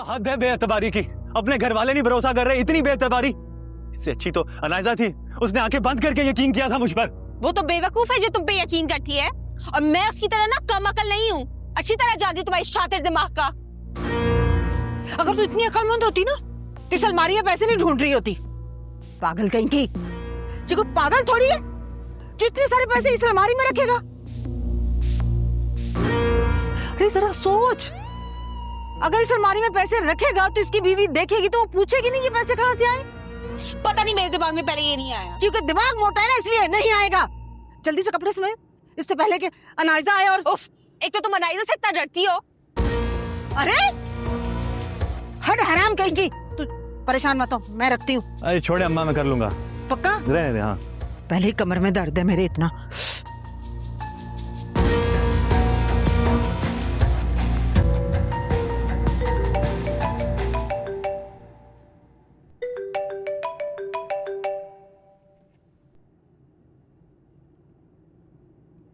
हद है बेएतबारी की। अपने घर वाले नहीं भरोसा कर रहे, इतनी बेएतबारी। इससे अच्छी तो अनायजा थी, उसने आंखें बंद करके यकीन किया था मुझ पर। वो तो बेवकूफ है जो तुम पे यकीन करती है, और मैं उसकी तरह ना कम अकल नहीं हूँ। अच्छी तरह जानती हूँ तुम्हारी शातिर दिमाग का। अगर तू इतनी अकलमंद होती ना तो इस अलमारी में पैसे नहीं ढूंढ रही होती। पागल कहीं की। ये कोई पागल थोड़ी है जो इतने सारे पैसे इस अलमारी में रखेगा। अरे जरा सोच, अगर इस अलमारी में पैसे रखेगा तो इसकी बीवी देखेगी तो वो पूछेगी नहीं ये पैसे कहाँ से आए। पता नहीं, मेरे दिमाग में पहले ये नहीं आया। क्योंकि दिमाग मोटा है ना, इसलिए नहीं आएगा। जल्दी से कपड़े समेट, इससे पहले कि अनायजा आए। और उफ, एक तो तुम अनायजा से इतना डरती हो। अरे हट हराम कहीं की। तू परेशान मत हो, मैं रखती हूँ। अरे छोड़े अम्मा, मैं कर लूंगा। पक्का? रहने दे। हाँ, पहले ही कमर में दर्द है मेरे इतना।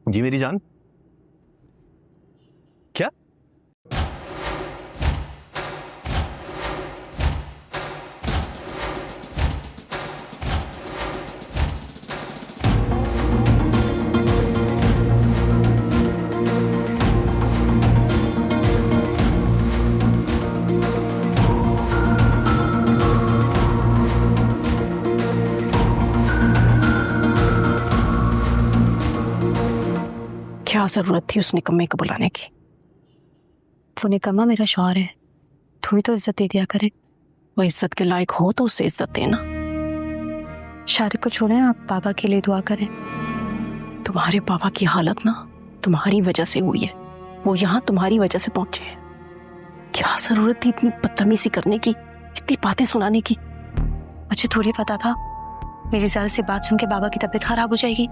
जी मेरी जान। क्या? क्या जरूरत थी उस निकम्मे को बुलाने की? वो निकम्मा मेरा शौहर है, थोड़ी तो इज्जत दे दिया करे। वो इज्जत के लायक हो तो उसे इज्जत देना। शारिक को छोड़ें, आप पापा के लिए दुआ करें। तुम्हारे पापा की हालत ना तुम्हारी वजह से हुई है, वो यहाँ तुम्हारी वजह से पहुंचे हैं। क्या जरूरत थी इतनी बदतमीजी करने की, इतनी बातें सुनाने की? मुझे थोड़ी पता था मेरी ज़रा से बात सुन के बाबा की तबीयत खराब हो जाएगी।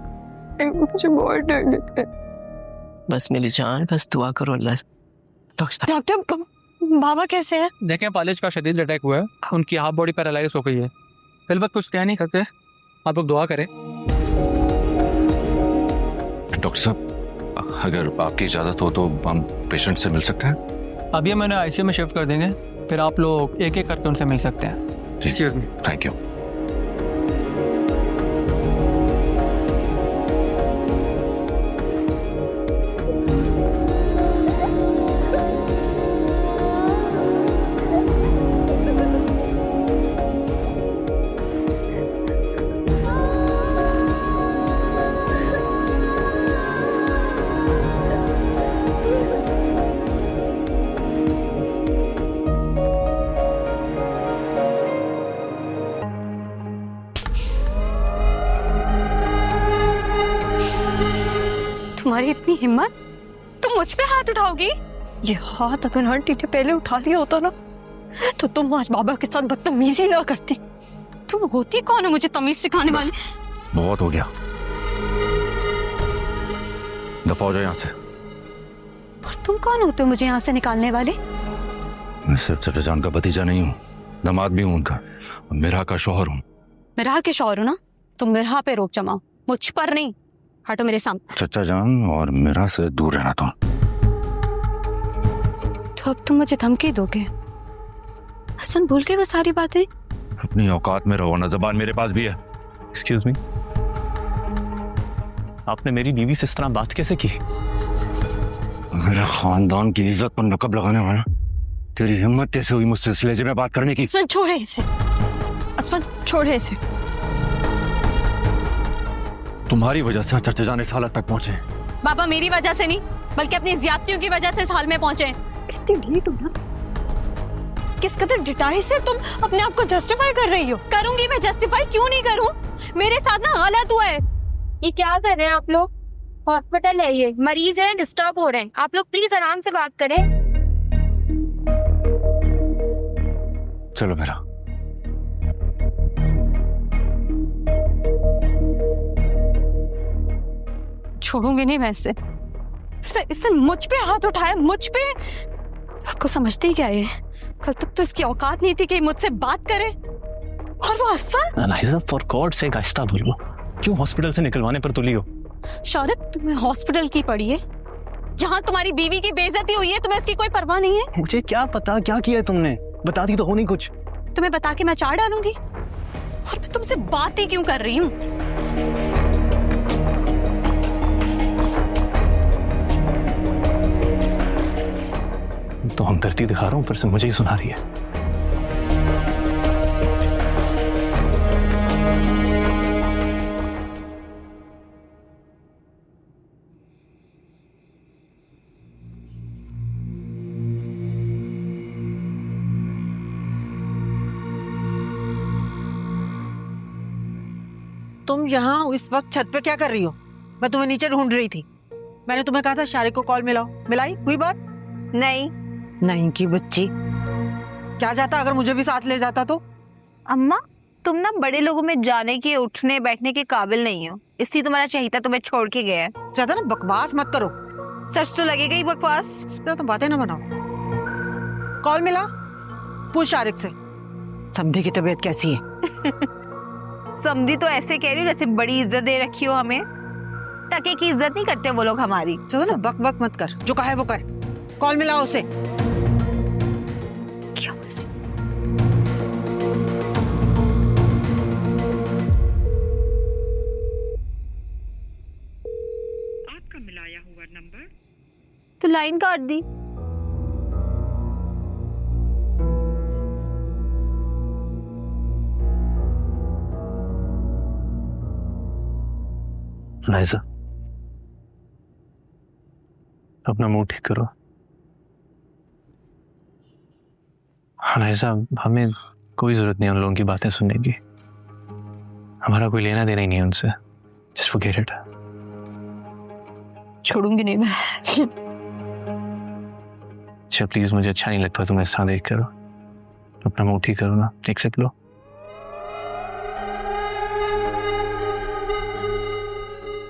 मुझे बहुत डर लगता है। बस मेरी जान, बस दुआ करो अल्लाह से। डॉक्टर, बाबा कैसे हैं? देखें, पालिज का शदीद अटैक हुआ है, उनकी हाफ बॉडी पैरालाइज हो गई है। फिलहाल कुछ कह नहीं सकते, आप लोग दुआ करें। डॉक्टर साहब, अगर आपकी इजाज़त हो तो हम पेशेंट से मिल सकते हैं? अभी मैंने आईसीयू में शिफ्ट कर देंगे, फिर आप लोग एक एक करके उनसे मिल सकते हैं। जी, थैंक यू। तुम्हारी इतनी हिम्मत, तुम मुझ पे हाथ उठाओगी? ये हाथ अगर आंटी ने पहले उठा लिया होता ना तो तुम आज बाबा के साथ बदतमीजी ना करती। तुम होती कौन हो मुझे तमीज सिखाने वाली? बहुत हो गया, दफा हो जाओ यहाँ से। और तुम कौन होते हो मुझे यहाँ से निकालने वाले? मैं सिर्फ चचा का भतीजा नहीं हूँ, दामाद भी हूँ उनका, मिरा का शौहर हूँ। मिरा के शौहर हो ना, तुम मिरा पे रोक जमाओ, मुझ पर नहीं। हटो मेरे सामने। चचा जान और मिरा से दूर रहना तुम। तो अब तुम मुझे धमकी दोगे? हसन भूल गए वो सारी बातें? अपनी औकात में रहो ना, ज़बान मेरे पास भी है। एक्सक्यूज मी, आपने मेरी बीवी से इस तरह बात कैसे की? मेरे खानदान की इज्जत पर नकब लगाने वाला, तेरी हिम्मत कैसे हुई मुझसे इस लहजे में बात करने की? असफन छोड़े इसे, असफन छोड़े इसे। तुम्हारी वजह से चचा जान इस हालत तक पहुंचे। बाबा मेरी वजह से नहीं, बल्कि अपनी ज्यादतियों की वजह से इस हाल में पहुंचे। कितनी ढीठ हो ना तुम, किस कदर डिटाई से तुम अपने आप को जस्टिफाई कर रही हो। करूंगी मैं जस्टिफाई, क्यों नहीं करूं? मेरे साथ ना गलत हुआ है। ये क्या कर रहे हैं आप लोग? हॉस्पिटल है, ये मरीज है, डिस्टर्ब हो रहे हैं। आप लोग प्लीज आराम से बात करें। चलो मेरा। छोड़ूंगी नहीं मैं इससे। इसने मुझ पे हाथ उठाया, मुझ पे। सबको समझती क्या है? कल तक तो इसकी औकात नहीं थी कि मुझसे बात करे, और वो असफर। अनायजा, फॉर गॉड सेक आहिस्ता बोलो। क्यों हॉस्पिटल से निकलवाने पर तुली हो? शौरत, तुम्हें हॉस्पिटल की पड़ी है, जहाँ तुम्हारी बीवी की बेइज्जती हुई है तुम्हें उसकी कोई परवाह नहीं है? मुझे क्या पता क्या किया है तुमने, बताती तो हो नहीं कुछ। तुम्हें बता के मैं चार डालूंगी? और मैं तुमसे बात ही क्यों कर रही हूँ? तो हमदर्दी दिखा रहा हूं, ऊपर से मुझे ही सुना रही है। तुम यहाँ इस वक्त छत पे क्या कर रही हो? मैं तुम्हें नीचे ढूंढ रही थी। मैंने तुम्हें कहा था शारिक को कॉल मिलाओ, मिलाई? हुई बात? नहीं। नहीं की बच्ची, क्या जाता अगर मुझे भी साथ ले जाता तो? अम्मा तुम ना बड़े लोगों में जाने के उठने बैठने के काबिल नहीं हो, इसलिए तुम्हारा चहीता तुम्हें छोड़ के गया है। ज्यादा ना बकवास मत करो। सच तो लगेगा ही बकवास। तो बातें ना बनाओ। कॉल मिला, पूछ शारिक से समधी की तबीयत कैसी है। समधी तो ऐसे कह रही हो जैसे बड़ी इज्जत दे रखी हो हमें। टके की इज्जत नहीं करते वो लोग हमारी। चलो ना बक बक मत कर, जो कहे वो कर। कॉल मिलाओ उसे। क्या आपका मिलाया हुआ नंबर तो लाइन काट दी। नाइजा, अपना मूड ठीक करो। नाइजा, हमें कोई जरूरत नहीं उन लोगों की बातें सुनने की। हमारा कोई लेना देना ही नहीं है उनसे। Just forget it. छोड़ूंगी नहीं मैं। अच्छा प्लीज, मुझे अच्छा नहीं लगता तुम ऐसा देख करो। अपना मूड ठीक करो ना, एक्सेप्ट लो।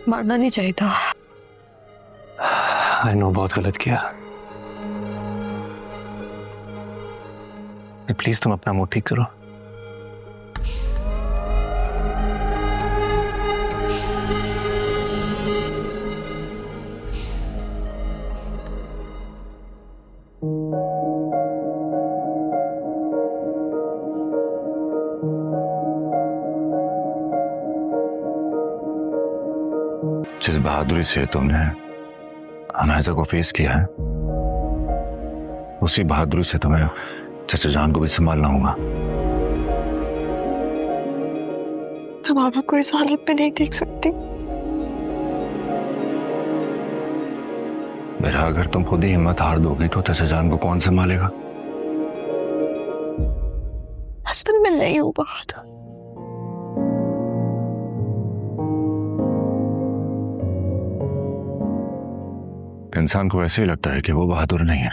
मारना नहीं चाहिए था। आई नो, बहुत गलत किया। प्लीज तुम अपना मूड ठीक करो। जिस बहादुरी से तुमने अनायजा को फेस किया है, उसी बहादुरी से तुम्हें चचा जान को भी संभालना होगा। मैं बाबा को इस हालत में नहीं देख सकती। मेरा अगर तुम खुद ही हिम्मत हार दोगी तो चचा जान को कौन संभालेगा? हस्बैंड मैं नहीं हूँ बहादुर। इंसान को ऐसे ही लगता है कि वो बहादुर नहीं है,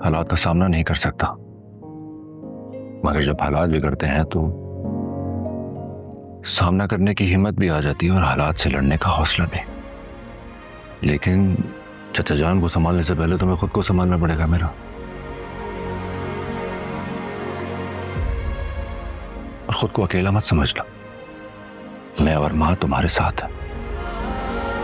हालात का सामना नहीं कर सकता। मगर जब हालात बिगड़ते हैं तो सामना करने की हिम्मत भी आ जाती है और हालात से लड़ने का हौसला भी। लेकिन चचा जान को संभालने से पहले तुम्हें खुद को संभालना पड़ेगा मेरा। और खुद को अकेला मत समझ लो। मैं और मां तुम्हारे साथ है।